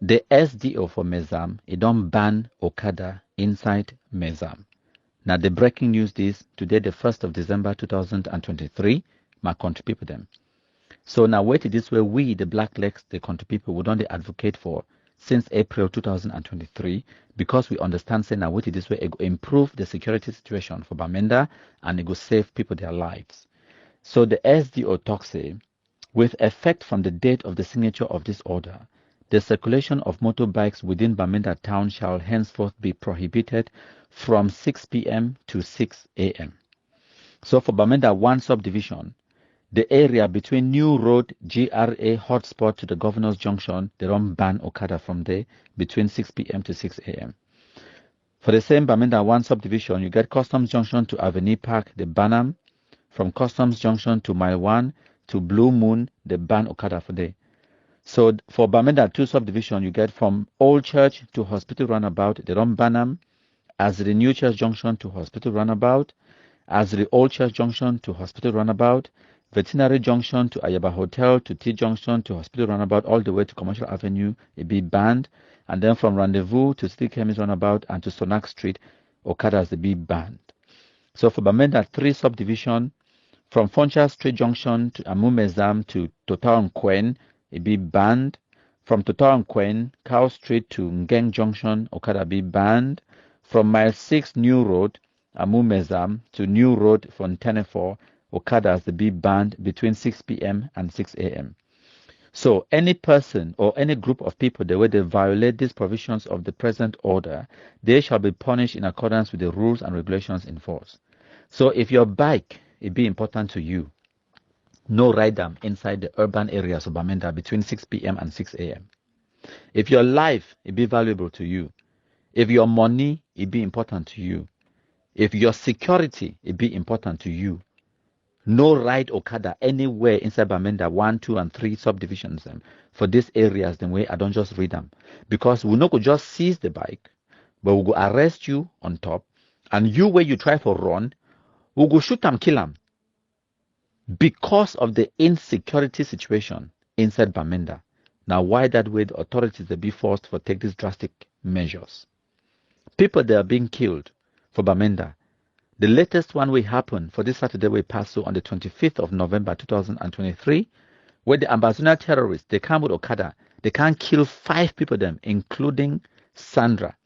the SDO for Mezam, it don't ban OKADA inside Mezam. Now the breaking news is today, the 1st of December 2023, my country people them. So now wait this way, we the Black Legs, the country people, we don't advocate for since April 2023 because we understand saying now wait this way, it will improve the security situation for Bamenda and it will save people their lives. So the SDO talks with effect from the date of the signature of this order, the circulation of motorbikes within Bamenda town shall henceforth be prohibited from 6 p.m. to 6 a.m. So for Bamenda 1 subdivision, the area between New Road, GRA hotspot to the Governor's Junction, they don't ban OKADA from there between 6 p.m. to 6 a.m. For the same Bamenda 1 subdivision, you get Customs Junction to Avenue Park, the ban from Customs Junction to Mile 1 to Blue Moon, the ban OKADA for there. So for Bamenda 2 subdivision, you get from Old Church to Hospital Runabout, they don't ban them. As the New Church Junction to Hospital Runabout, as the Old Church Junction to Hospital Runabout, Veterinary Junction to Ayaba Hotel to T Junction to Hospital Runabout, all the way to Commercial Avenue, it be banned. And then from Rendezvous to City Chemist Runabout and to Sonak Street, OKADAs, they be banned. So for Bamenda 3 subdivision, from Foncha Street Junction to Amumezam to Total Nkwen, it be banned. From Total Nkwen, Cow Street to Ngeng Junction, OKADA be banned. From Mile 6 New Road, Amumezam to New Road Fontaine 4, OKADAs they be banned between 6 p.m. and 6 a.m. So any person or any group of people, the way they violate these provisions of the present order, they shall be punished in accordance with the rules and regulations in force. So if your bike, it be important to you, no ride them inside the urban areas of Bamenda between 6 p.m. and 6 a.m. If your life, it be valuable to you, if your money, it be important to you, if your security, it be important to you, no ride OKADA anywhere inside Bamenda 1, 2, and 3 subdivisions for these areas, the way I don't just read them. Because we not go just seize the bike, but we'll go arrest you on top, and you where you try for run, we'll go shoot them, kill them. Because of the insecurity situation inside Bamenda. Now why that way the authorities they be forced for take these drastic measures? People they are being killed for Bamenda. The latest one will happen for this Saturday we pass on the 25th of November 2023, where the Ambazona terrorists, they come with OKADA, they can kill 5 people them, including Sandra.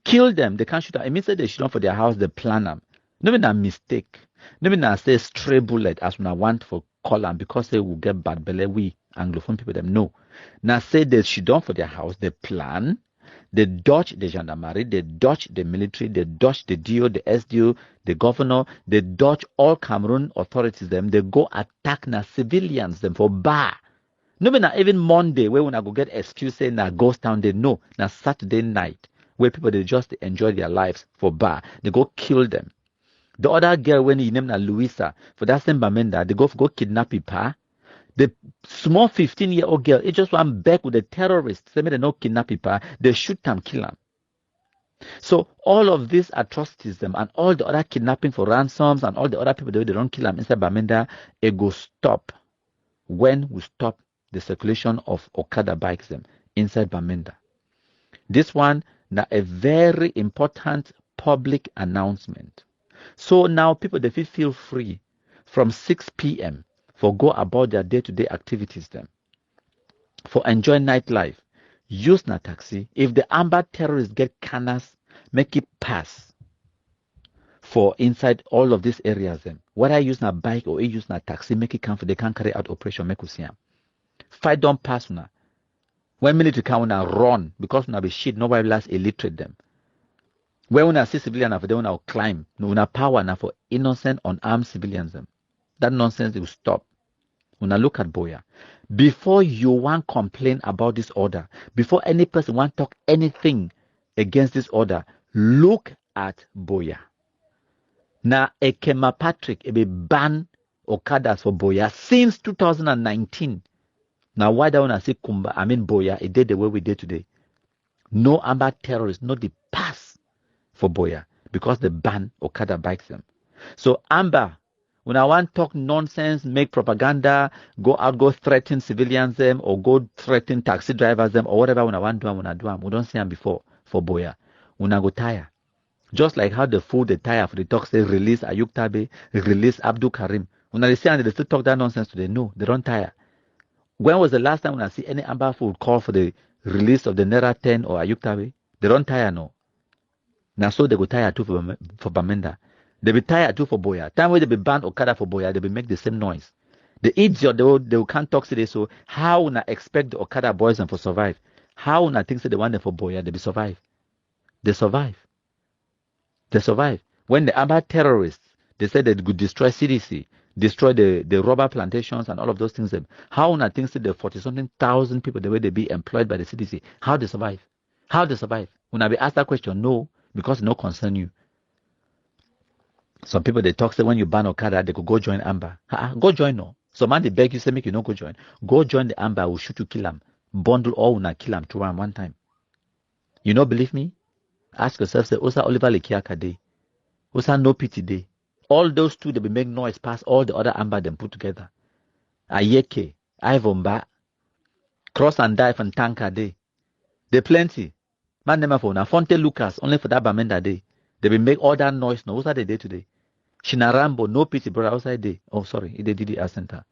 Kill them, they can't shoot them. It means that they shoot them for their house, they plan them. No mean a mistake. No mean I say stray bullet as when I want for call them because they will get bad belly. We Anglophone people them no. Now say they shoot them for their house, they plan. They dodge the gendarmerie, they dodge the military, they dodge the DO, the SDO, the governor, they dodge all Cameroon authorities them. They go attack na civilians them for bar. No mean even Monday where when I go get excuse say na ghost town they know na Saturday night where people they just enjoy their lives for bar. They go kill them. The other girl when he named Louisa for that same Bamenda, they go kidnap her. The small 15-year-old girl, it just went back with the terrorists. They made no kidnap her. They shoot them, kill them. So all of these atrocities them and all the other kidnapping for ransoms and all the other people they don't kill them inside Bamenda, it go stop when we stop the circulation of OKADA bikes them inside Bamenda. This one now a very important public announcement. So now people they feel free from 6 p.m. for go about their day-to-day activities them. For enjoy nightlife, use na taxi. If the amber terrorists get canas, make it pass for inside all of these areas them. Whether I use na bike or I use na taxi, make it come for they can carry out operation make us see them. Fight don't pass na. When military come una run because una be shit, nobody last illiterate them. When una see civilian after they una climb, una power na for innocent unarmed civilians them. That nonsense will stop. When I look at Boya, before you want complain about this order, before any person want talk anything against this order, look at Boya. Now, Ekema Patrick be ban OKADAs for Boya since 2019. Now, why don't I say Kumba? I mean Boya, it did the way we did today. No amber terrorists, no the pass for Boya because they ban OKADA bikes them. So Amber, When I want talk nonsense, make propaganda, go out, go threaten civilians them, or go threaten taxi drivers them, or whatever when I want do, when I do, we don't see them before for boya. When I go tire. Just like how the fool they tire for the talk say release Ayuk Tabe, release Abdul Karim. When I see and they still talk that nonsense today, no, they don't tire. When was the last time when I see any Amber fool call for the release of the Naira 10 or Ayuk Tabe? They don't tire, no. Now so they go tire too for Bamenda. They be tired too for Boya. Time where they be ban Okada for Boya, they be make the same noise. The idiot they can't talk today. So how would I expect the Okada boys them for survive? How would I think say they want them for Boya, they be survive? They survive. They survive. When the Amber terrorists, they said they could destroy CDC, destroy the rubber plantations and all of those things. How would I think say the 40-something thousand people the way they be employed by the CDC? How they survive? How they survive? When I be asked that question, no, because it no concern you. Some people they talk say when you ban Okada, they could go join Amber. Go join no. Some man they beg you say make you no go join. Go join the Amber, will shoot you, kill them. Bundle all una kill them to one time. You don't believe me? Ask yourself, say, Osa Oliver Lekiaka day. Osa no pity day. All those two they be make noise past all the other Amber them put together. Ayeke, Ivomba, Cross and Dive and Tanker day. They plenty. Man never for now. Fonte Lucas, only for that Bamenda day. They be make all that noise now. What's that they day today? Shinarambo, no pity, brother, outside day. Oh, sorry, it did the center.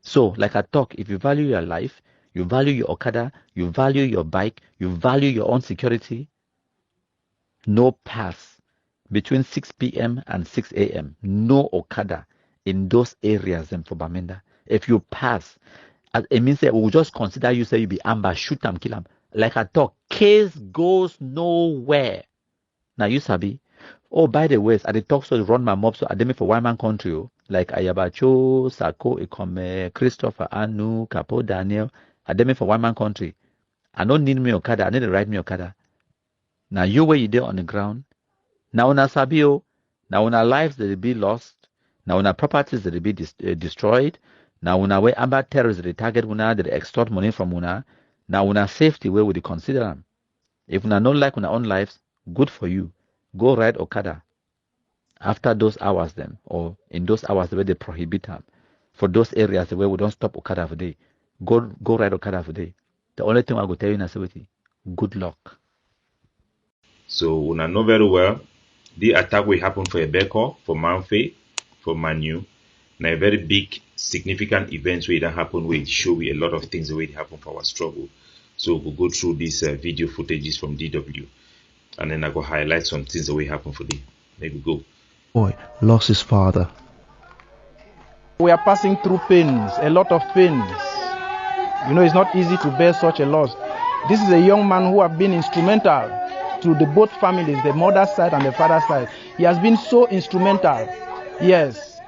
So, like I talk, if you value your life, you value your Okada, you value your bike, you value your own security, no pass between 6 p.m. and 6 a.m. No Okada in those areas and for Bamenda. If you pass, it means that we will just consider you say you be Amber, shoot them, kill them. Like I talk, case goes nowhere. Now you sabi. Oh, by the way, I did talk so run my mob so I did for one man country. Like Ayabacho, Sako, Ikome, Christopher, Anu, Capo, Daniel. I did for one man country. I don't need me Okada. I need to ride me Okada. Now you where you there on the ground. Now on Sabio. Now on our lives that will be lost. Now on our properties that will be destroyed. Now on our way Amber terrorists they target una, they extort money from una. Now on our safety where would you consider them? If una don't like una own lives, good for you. Go ride Okada after those hours then, or in those hours where they prohibit them. For those areas where we don't stop Okada for day, go ride Okada for day. The only thing I will tell you in good luck. So we know very well the attack will happen for Ebeko, for Mamfe, for Manu. Now a very big significant events where that happen where it show we a lot of things the way it happen for our struggle. So we'll go through these video footages from DW. And then I go highlight some things that will happen for the. Maybe go. Boy lost his father. We are passing through pains, a lot of pains. You know, it's not easy to bear such a loss. This is a young man who have been instrumental to the both families, the mother's side and the father's side. He has been so instrumental. Yes.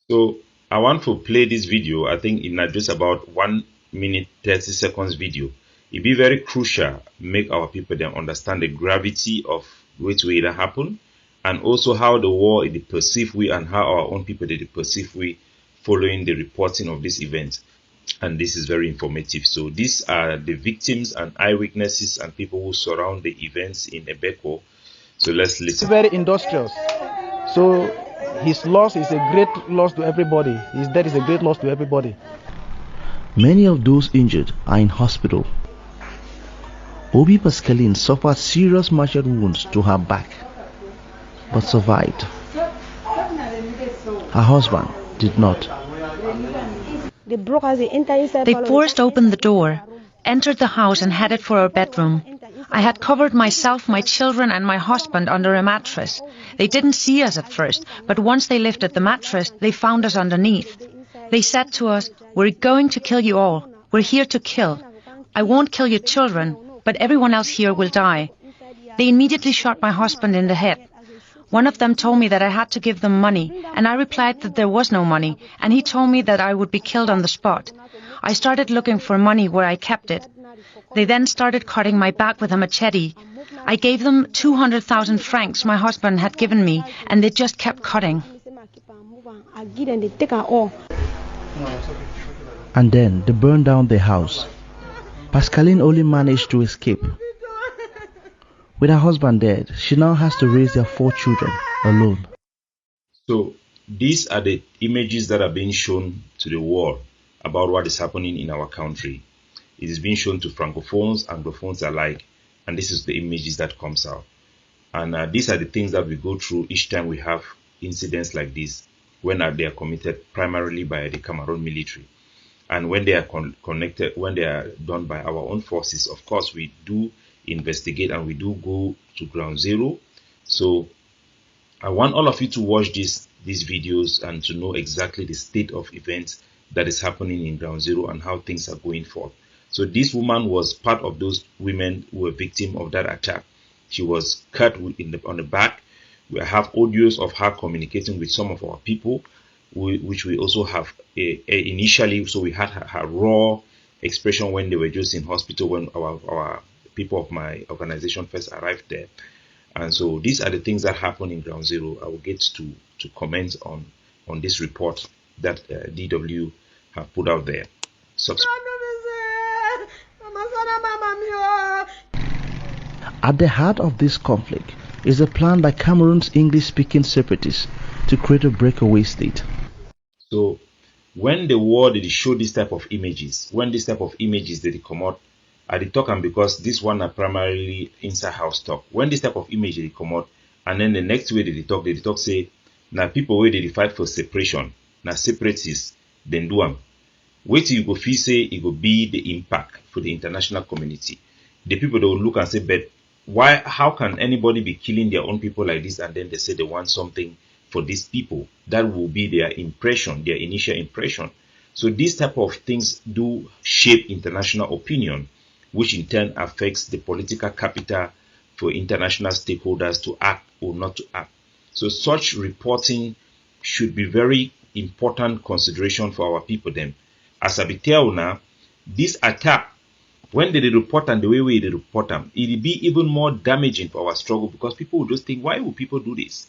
So I want to play this video. I think in just about 1 minute 30 seconds video. It be very crucial make our people then understand the gravity of which way that happen, and also how the war is perceived we and how our own people they perceive we following the reporting of this event. And this is very informative. So these are the victims and eyewitnesses and people who surround the events in Ebeko. So let's listen. Very industrious. So his loss is a great loss to everybody. His death is a great loss to everybody. Many of those injured are in hospital. Obi Pascaline suffered serious machete wounds to her back, but survived. Her husband did not. They forced open the door, entered the house and headed for our bedroom. I had covered myself, my children and my husband under a mattress. They didn't see us at first, but once they lifted the mattress, they found us underneath. They said to us, "We're going to kill you all. We're here to kill. I won't kill your children, but everyone else here will die." They immediately shot my husband in the head. One of them told me that I had to give them money, and I replied that there was no money, and he told me that I would be killed on the spot. I started looking for money where I kept it. They then started cutting my back with a machete. I gave them 200,000 francs my husband had given me, and they just kept cutting. And then they burned down the house. Pascaline only managed to escape. With her husband dead, she now has to raise their 4 children alone. So these are the images that are being shown to the world about what is happening in our country. It is being shown to Francophones, Anglophones alike, and this is the images that comes out. And these are the things that we go through each time we have incidents like this, when they are committed primarily by the Cameroon military. And when they are connected, when they are done by our own forces, of course, we do investigate and we do go to ground zero. So I want all of you to watch these videos and to know exactly the state of events that is happening in ground zero and how things are going forth. So this woman was part of those women who were victim of that attack. She was cut on the back. We have audios of her communicating with some of our people, which we also have initially. So we had her raw expression when they were just in hospital, when our people of my organization first arrived there. And so these are the things that happen in ground zero. I will get to comment on this report that DW have put out there. At the heart of this conflict is a plan by Cameroon's English-speaking separatists to create a breakaway state. So when the war did show this type of images, when this type of images did come out, I did talk, and because this one are primarily inside house talk. When this type of image did come out, and then the next way they talk say, now people where they fight for separation, now separatists, then do them. Wait till you go feel say it will be the impact for the international community. The people that will look and say, but why? How can anybody be killing their own people like this? And then they say they want something for these people. That will be their impression, their initial impression. So these type of things do shape international opinion, which in turn affects the political capital for international stakeholders to act or not to act. So such reporting should be very important consideration for our people then. As I be tell now, this attack, when they report and the way they report them, it will be even more damaging for our struggle, because people will just think, why would people do this?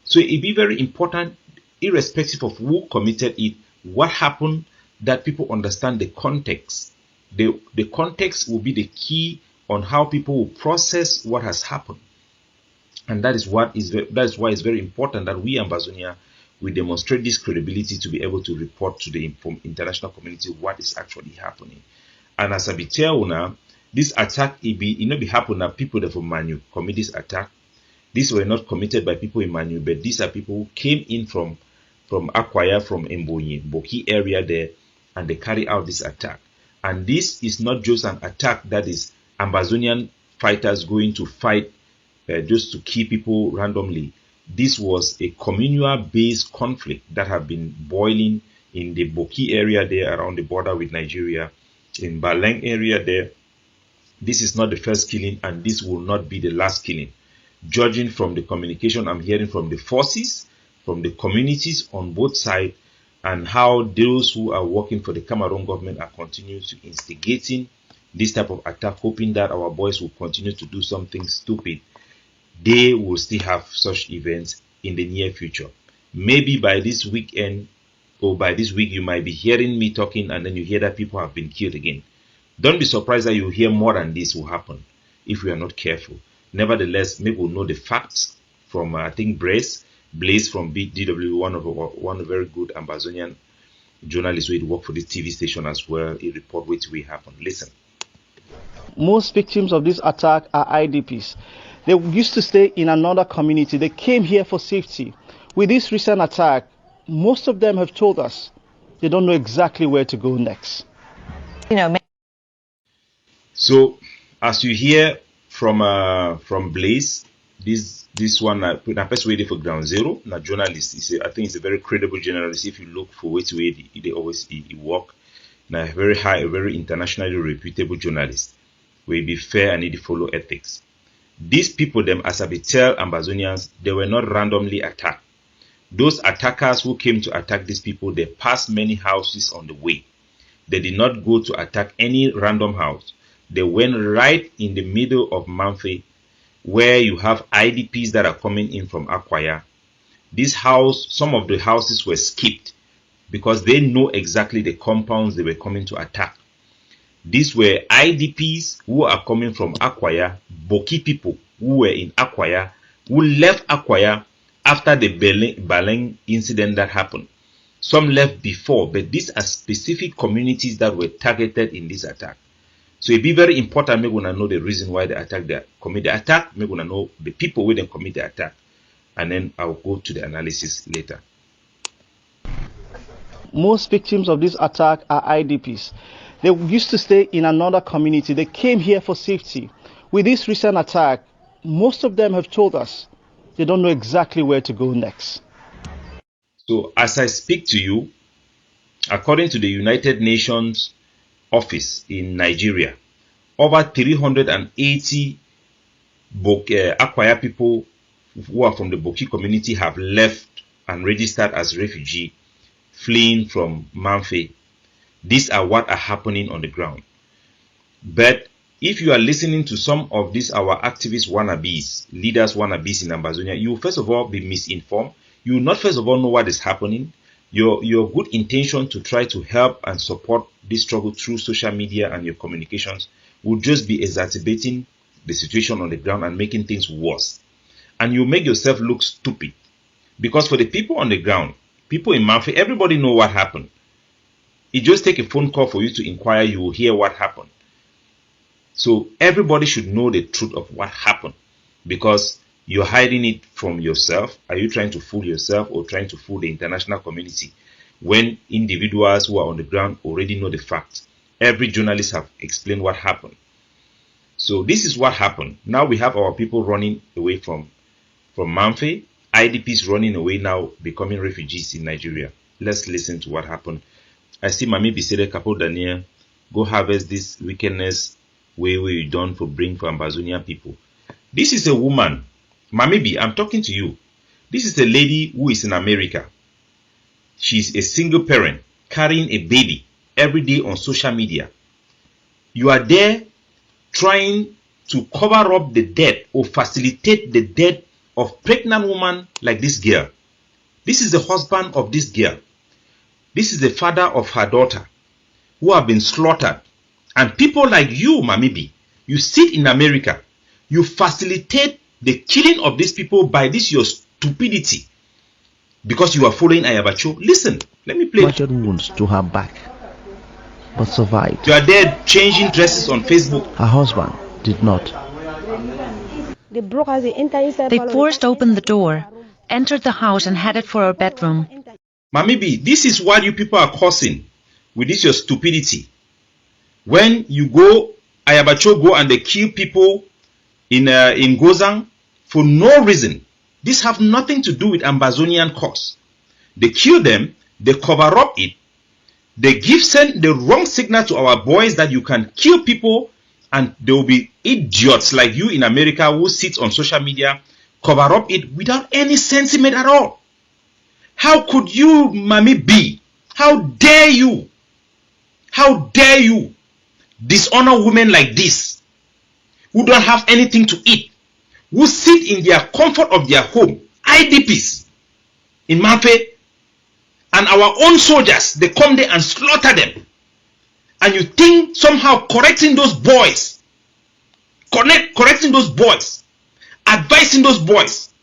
So it will be very important, irrespective of who committed it, what happened, that people understand the context. The context will be the key on how people will process what has happened. And that is why it's very important that we Ambazonia, we demonstrate this credibility to be able to report to the international community what is actually happening. And as I be tell now, this attack it not be happen that people that from Manu commit this attack. These were not committed by people in Manu, but these are people who came in from Akwaya, from Mbonyi, Boki area there, and they carry out this attack. And this is not just an attack that is Ambazonian fighters going to fight just to kill people randomly. This was a communal-based conflict that have been boiling in the Boki area there around the border with Nigeria, in Baleng area there. This is not the first killing, and this will not be the last killing. Judging from the communication I'm hearing from the forces, from the communities on both sides, and how those who are working for the Cameroon government are continuing to instigating this type of attack, hoping that our boys will continue to do something stupid, they will still have such events in the near future. Maybe by this weekend or by this week, you might be hearing me talking, and then you hear that people have been killed again. Don't be surprised that you hear more than this will happen if we are not careful. Nevertheless, maybe we'll know the facts from, I think, Blaze from DW, one of very good Ambazonian journalists who work for this TV station as well. He report what will happen. Listen. Most victims of this attack are IDPs. They used to stay in another community. They came here for safety. With this recent attack, most of them have told us they don't know exactly where to go next. So, as you hear from Blaze, this one, na person waiting for ground zero, na journalist. I think it's a very credible journalist. If you look for which way they always work, na very high, a very internationally reputable journalist. Will be fair and need to follow ethics. These people, them as I be tell Ambazonians, they were not randomly attacked. Those attackers who came to attack these people, they passed many houses on the way. They did not go to attack any random house. They went right in the middle of Mamfe, where you have IDPs that are coming in from Akwaya. This house, some of the houses were skipped because they know exactly the compounds they were coming to attack. These were IDPs who are coming from Akwaya, Boki people who were in Akwaya, who left Akwaya after the Baleng incident that happened. Some left before, but these are specific communities that were targeted in this attack. So it be very important me gonna know the reason why they commit the attack, me gonna know the people who then commit the attack, and then I'll go to the analysis later. Most victims of this attack are IDPs. They used to stay in another community. They came here for safety. With this recent attack, most of them have told us they don't know exactly where to go next. So as I speak to you, according to the United Nations office in Nigeria, over 380 Akwaya people who are from the Boki community have left and registered as refugee, fleeing from Mamfe. These are what are happening on the ground. But if you are listening to some of these our activist wannabes, leaders wannabes in Ambazonia, you will first of all be misinformed. You will not first of all know what is happening. Your good intention to try to help and support this struggle through social media and your communications will just be exacerbating the situation on the ground and making things worse. And you make yourself look stupid. Because for the people on the ground, people in Mamfe, everybody know what happened. It just take a phone call for you to inquire, you will hear what happened. So everybody should know the truth of what happened, because you're hiding it from yourself. Are you trying to fool yourself or trying to fool the international community when individuals who are on the ground already know the facts? Every journalist have explained what happened. So this is what happened. Now we have our people running away from Mamfe, IDPs running away now, becoming refugees in Nigeria. Let's listen to what happened. I see Mami Bisede Kapo Daniel go harvest this wickedness way you done for bring for Ambazonian people. This is a woman. Mamibi, I'm talking to you. This is a lady who is in America. She's a single parent carrying a baby every day on social media. You are there trying to cover up the death or facilitate the death of pregnant woman like this girl. This is the husband of this girl. This is the father of her daughter who have been slaughtered. And people like you, Mamibi, you sit in America, you facilitate the killing of these people by this your stupidity, because you are following Ayabacho. Listen, let me play. Punctured wounds to her back, but survived. You are there changing dresses on Facebook. Her husband did not. They forced open the door, entered the house and headed for our bedroom. Mamibi, this is what you people are causing with this your stupidity. When you go, Ayabacho go and they kill people in Gozang for no reason. This have nothing to do with Ambazonian cause. They kill them, they cover up it, they send the wrong signal to our boys that you can kill people, and there will be idiots like you in America who sit on social media, cover up it without any sentiment at all. How could you, Mami, how dare you? How dare you dishonor women like this, who don't have anything to eat, who sit in their comfort of their home, IDPs in Mamfe, and our own soldiers, they come there and slaughter them. And you think somehow correcting those boys, correcting those boys, advising those boys,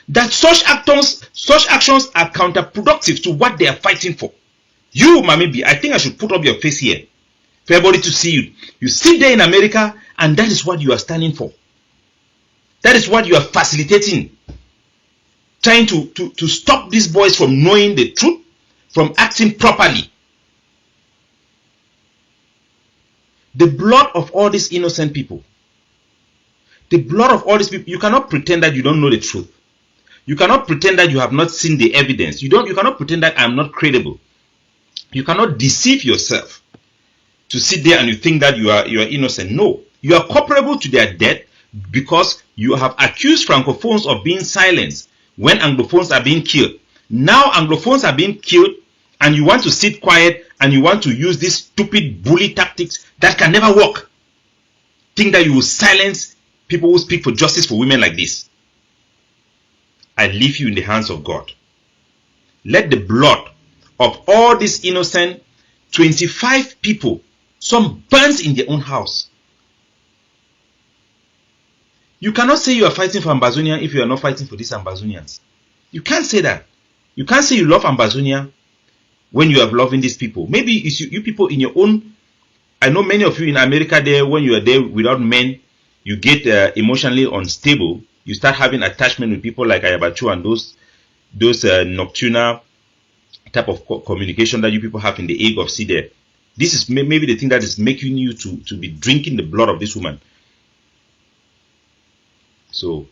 that such actions are counterproductive to what they are fighting for. You, Mamibi, I think I should put up your face here for everybody to see you. You sit there in America, and that is what you are standing for. That is what you are facilitating. Trying to stop these boys from knowing the truth, from acting properly. The blood of all these innocent people. The blood of all these people. You cannot pretend that you don't know the truth. You cannot pretend that you have not seen the evidence. You cannot pretend that I am not credible. You cannot deceive yourself to sit there and you think that you are innocent. No, you are culpable to their death because you have accused Francophones of being silenced when Anglophones are being killed. Now Anglophones are being killed and you want to sit quiet and you want to use these stupid bully tactics that can never work. Think that you will silence people who speak for justice for women like this. I leave you in the hands of God. Let the blood of all these innocent 25 people, some burns in their own house. You cannot say you are fighting for Ambazonia if you are not fighting for these Ambazonians. You can't say that. You can't say you love Ambazonia when you are loving these people. Maybe it's you people in your own. I know many of you in America there, when you are there without men, you get emotionally unstable. You start having attachment with people like Ayabachu and those nocturnal type of communication that you people have in the egg of sea there. This is maybe the thing that is making you to be drinking the blood of this woman. So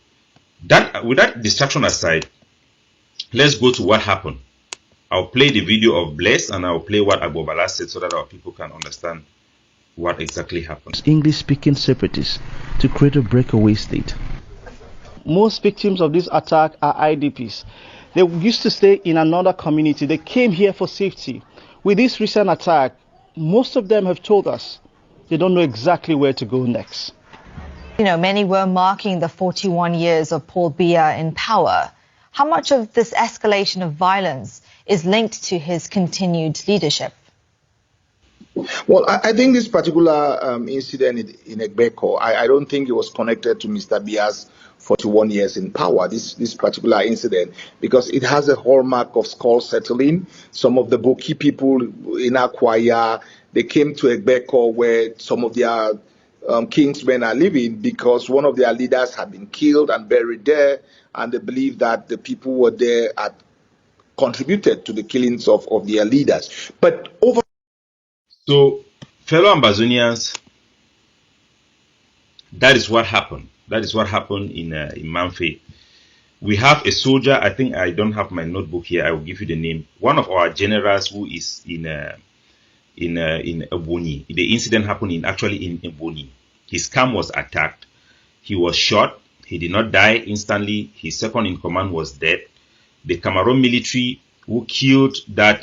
that, with that distraction aside, let's go to what happened. I'll play the video of Bless and I'll play what Agbobala said so that our people can understand what exactly happened. English-speaking separatists to create a breakaway state. Most victims of this attack are IDPs. They used to stay in another community. They came here for safety. With this recent attack, most of them have told us they don't know exactly where to go next. You know, many were marking the 41 years of Paul Biya in power. How much of this escalation of violence is linked to his continued leadership? Well, I think this particular incident in Egbeko, I don't think it was connected to Mr. Biya's 41 years in power, this particular incident, because it has a hallmark of skull settling. Some of the Boki people in Akwaya, they came to Egbeko where some of their kingsmen are living because one of their leaders had been killed and buried there, and they believe that the people were there had contributed to the killings of their leaders. But over. So, fellow Ambazonians, that is what happened. That is what happened in Mamfe. We have a soldier. I think I don't have my notebook here. I will give you the name. One of our generals who is in Ebonyi. The incident happened actually in Ebonyi. His camp was attacked. He was shot. He did not die instantly. His second in command was dead. The Cameroon military who killed that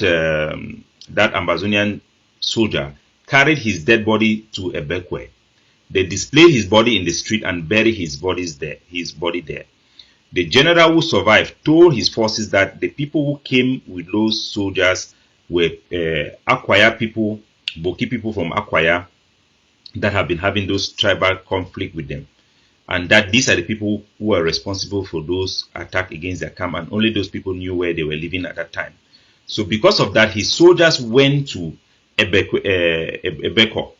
Ambazonian soldier carried his dead body to Ebekwe. They displayed his body in the street and buried his body there. The general who survived told his forces that the people who came with those soldiers were Akwaya people, Boki people from Akwaya that have been having those tribal conflict with them. And that these are the people who were responsible for those attacks against their camp, and only those people knew where they were living at that time. So because of that, his soldiers went to Ebeko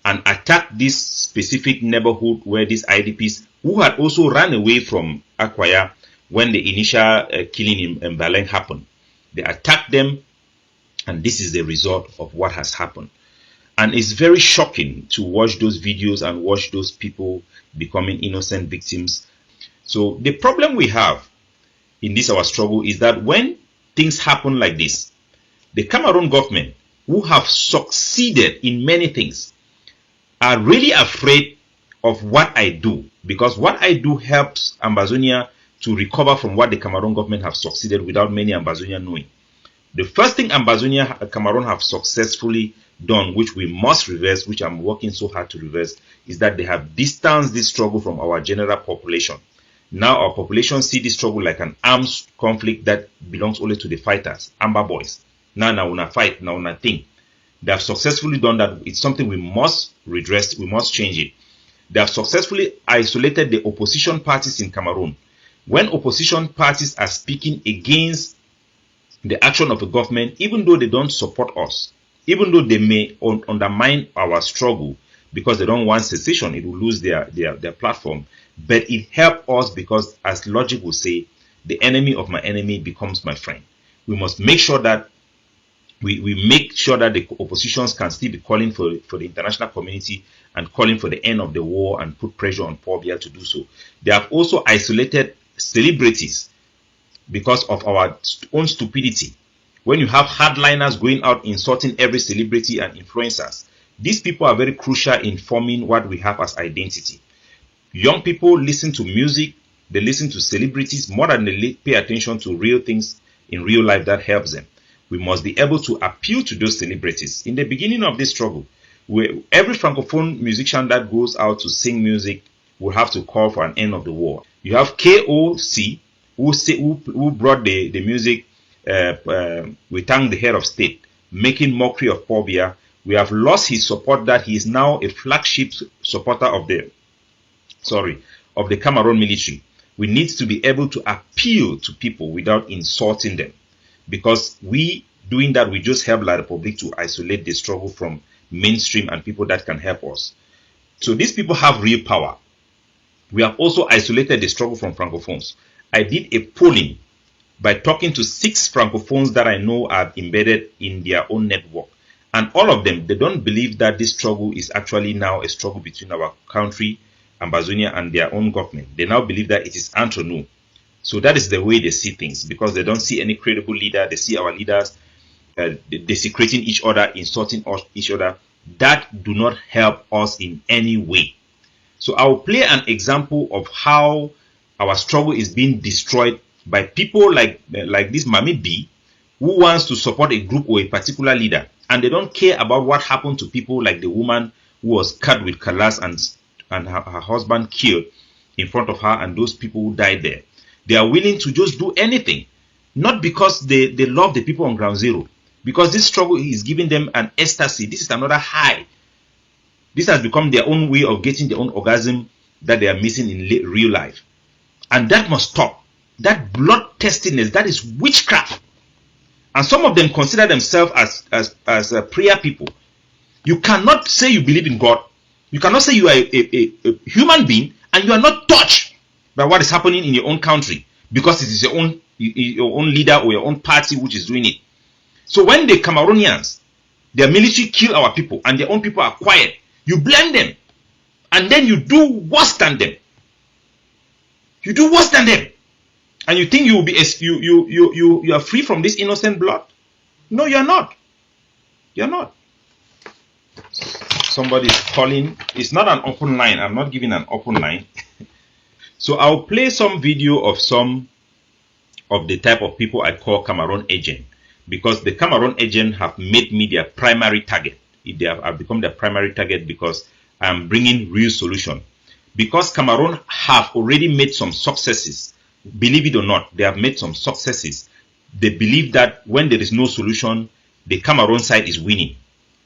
and attacked this specific neighborhood where these IDPs, who had also run away from Akwaya when the initial killing in Baleng happened, they attacked them, and this is the result of what has happened. And it's very shocking to watch those videos and watch those people becoming innocent victims. So the problem we have in this our struggle is that when things happen like this, the Cameroon government, who have succeeded in many things, are really afraid of what I do, because what I do helps Ambazonia to recover from what the Cameroon government have succeeded without many Ambazonians knowing. The first thing Cameroon have successfully done, which we must reverse, which I'm working so hard to reverse, is that they have distanced this struggle from our general population. Now our population see this struggle like an armed conflict that belongs only to the fighters, Amba boys. Now una fight, now una thing. They have successfully done that. It's something we must redress, we must change it. They have successfully isolated the opposition parties in Cameroon. When opposition parties are speaking against the action of the government, even though they don't support us, even though they may undermine our struggle because they don't want secession, it will lose their platform. But it helps us because, as logic will say, the enemy of my enemy becomes my friend. We must make sure that we make sure that the oppositions can still be calling for the international community and calling for the end of the war and put pressure on Paul Biya to do so. They have also isolated celebrities because of our own stupidity. When you have hardliners going out insulting every celebrity and influencers, these people are very crucial in forming what we have as identity. Young people listen to music, they listen to celebrities more than they pay attention to real things in real life that helps them. We must be able to appeal to those celebrities. In the beginning of this struggle, every francophone musician that goes out to sing music will have to call for an end of the war. You have KOC, who brought the music, we thank the head of state, making mockery of Paul Biya. We have lost his support, that he is now a flagship supporter of the Cameroon military. We need to be able to appeal to people without insulting them, because doing that, we just help La Republique to isolate the struggle from mainstream and people that can help us. So these people have real power. We have also isolated the struggle from Francophones. I did a polling by talking to 6 Francophones that I know are embedded in their own network. And all of them, they don't believe that this struggle is actually now a struggle between our country, Ambazonia, and their own government. They now believe that it is entre nous. So that is the way they see things, because they don't see any credible leader. They see our leaders desecrating each other, insulting each other. That do not help us in any way. So I will play an example of how our struggle is being destroyed by people like this Mamfe, who wants to support a group or a particular leader, and they don't care about what happened to people like the woman who was cut with cutlass and her husband killed in front of her, and those people who died there. They are willing to just do anything, not because they love the people on ground zero, because this struggle is giving them an ecstasy. This is another high. This has become their own way of getting their own orgasm that they are missing in real life. And that must stop. That bloodthirstiness, that is witchcraft. And some of them consider themselves as prayer people. You cannot say you believe in God. You cannot say you are a human being and you are not touched by what is happening in your own country, because it is your own leader or your own party which is doing it. So when the Cameroonians, their military kill our people and their own people are quiet, you blame them, and then you do worse than them. You do worse than them, and you think you will be you are free from this innocent blood? No, you are not. You are not. Somebody is calling. It's not an open line. I'm not giving an open line. So I'll play some video of some of the type of people I call Cameroon agent, because the Cameroon agent have made me their primary target. I've become their primary target because I'm bringing real solution. Because Cameroon have already made some successes, believe it or not, they have made some successes. They believe that when there is no solution, the Cameroon side is winning.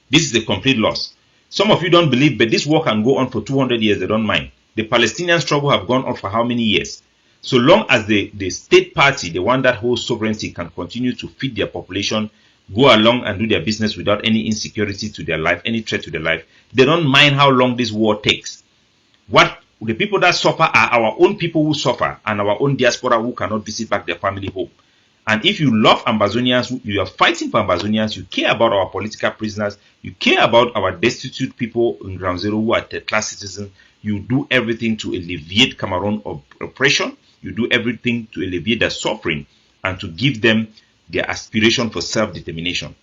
This is a complete loss. Some of you don't believe, but this war can go on for 200 years, they don't mind. The Palestinian struggle have gone on for how many years? So long as the state party, the one that holds sovereignty, can continue to feed their population, go along and do their business without any insecurity to their life, any threat to their life, they don't mind how long this war takes. What the people that suffer are our own people who suffer, and our own diaspora who cannot visit back their family home. And if you love Ambazonians, you are fighting for Ambazonians, you care about our political prisoners, you care about our destitute people in ground zero who are third-class citizens, you do everything to alleviate Cameroon oppression, you do everything to alleviate their suffering and to give them their aspiration for self-determination,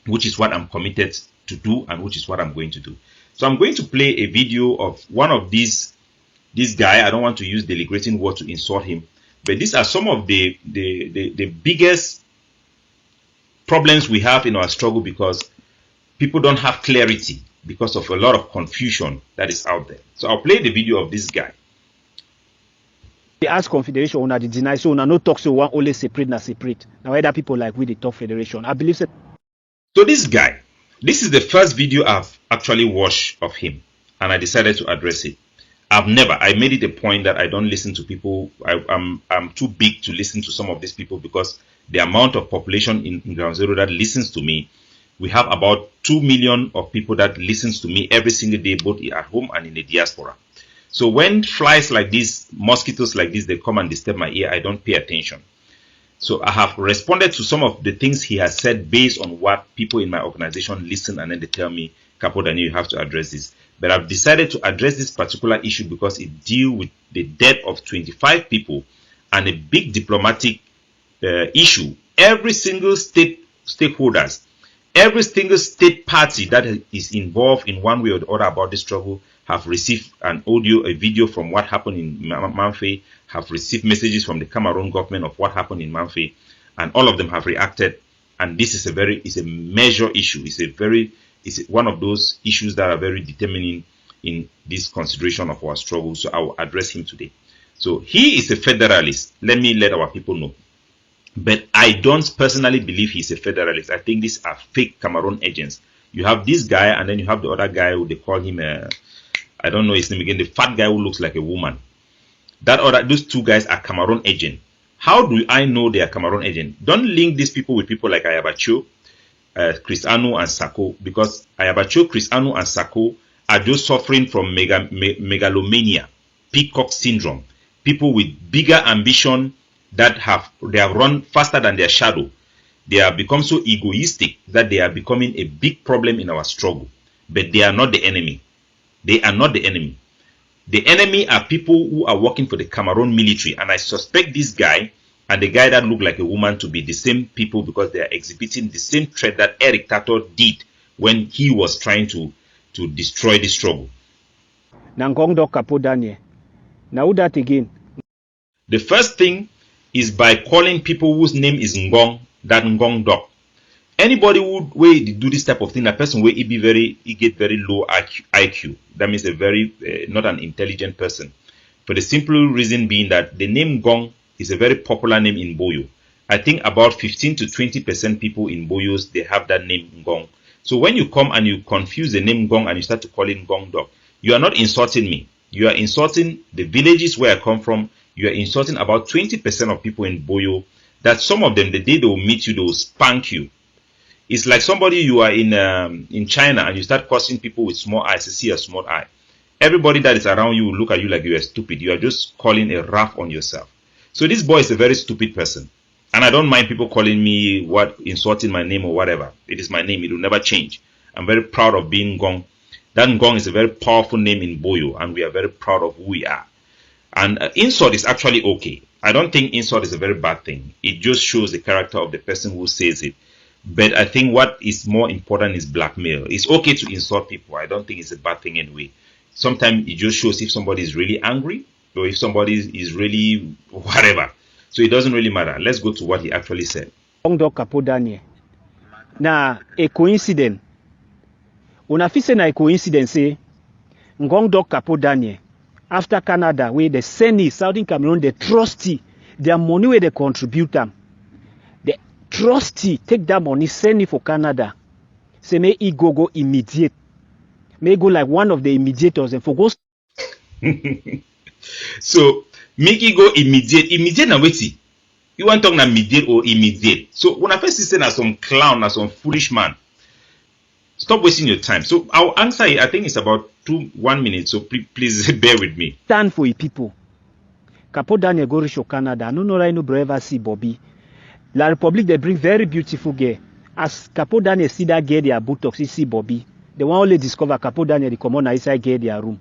which is what I'm committed to do and which is what I'm going to do. So I'm going to play a video of one of this guy. I don't want to use denigrating word to insult him, but these are some of the biggest problems we have in our struggle, because people don't have clarity because of a lot of confusion that is out there. So I'll play the video of this guy. They ask confederation una dey deny, so una no talk, so one only separate na separate. Now other people like we dey talk federation. I believe so. So this guy, this is the first video I've actually watched of him, and I decided to address it. I made it a point that I don't listen to people. I'm too big to listen to some of these people, because the amount of population in ground zero that listens to me, we have about 2 million of people that listens to me every single day, both at home and in the diaspora. So when flies like this, mosquitoes like this, they come and disturb my ear, I don't pay attention. So I have responded to some of the things he has said based on what people in my organization listen, and then they tell me, Capo Daniel, you have to address this. But I've decided to address this particular issue because it deals with the death of 25 people and a big diplomatic issue. Every single stakeholders, every single state party that is involved in one way or the other about this struggle have received an audio, a video from what happened in Mamfe, have received messages from the Cameroon government of what happened in Mamfe, and all of them have reacted. And this is a major issue. It's one of those issues that are very determining in this consideration of our struggle. So I will address him today. So he is a federalist. Let me let our people know. But I don't personally believe he's a federalist. I think these are fake Cameroon agents. You have this guy, and then you have the other guy who they call him, I don't know his name again, the fat guy who looks like a woman. those two guys are Cameroon agents. How do I know they are Cameroon agents? Don't link these people with people like Ayabacho, Chris Anu and Sako, because Ayabacho, Chris Anu and Sako are just suffering from megalomania, peacock syndrome. People with bigger ambition they have run faster than their shadow. They have become so egoistic that they are becoming a big problem in our struggle. But they are not the enemy. They are not the enemy. The enemy are people who are working for the Cameroon military, and I suspect this guy and the guy that looked like a woman to be the same people, because they are exhibiting the same trait that Eric Tato did when he was trying to destroy the struggle. Nangong Kapodanye. Now that again. The first thing is by calling people whose name is Ngong, that Ngong Dok. Anybody who do this type of thing, a person where he get very low IQ. That means a very not an intelligent person. For the simple reason being that the name Ngong is a very popular name in Boyo. I think about 15 to 20% people in Boyos, they have that name Ngong. So when you come and you confuse the name Ngong and you start to call it Ngong Dok, you are not insulting me. You are insulting the villages where I come from. You are insulting about 20% of people in Boyo, that some of them, the day they will meet you, they will spank you. It's like somebody, you are in China and you start cursing people with small eyes to see a small eye. Everybody that is around you will look at you like you are stupid. You are just calling a wrath on yourself. So this boy is a very stupid person. And I don't mind people calling me insulting my name or whatever. It is my name. It will never change. I'm very proud of being Ngong. That Ngong is a very powerful name in Boyo, and we are very proud of who we are. And insult is actually okay. I don't think insult is a very bad thing. It just shows the character of the person who says it. But I think what is more important is blackmail. It's okay to insult people. I don't think it's a bad thing anyway. Sometimes it just shows if somebody is really angry or if somebody is really whatever. So it doesn't really matter. Let's go to what he actually said. Na a coincidence. Unafise na a coincidence say Ngong Dok Kapodanye after Canada where the Seni, Southern Cameroon, the trustee, their money where they contribute them. The trustee take that money, send it for Canada. Say may he go immediate. May go like one of the immediators and for go. So make it go immediate na weti. You want to talk na immediate or immediate. So when I first say na some clown, na some foolish man, stop wasting your time. So I'll answer it. I think it's about 1 minute. So please bear with me. Stand for you people. Kapodanye go reach Canada. No no bro ever see Bobby. La Republic they bring very beautiful girl. As Kapodanye see that girl their botox, see Bobby. They want only discover Kapodanye they come on inside girl their room.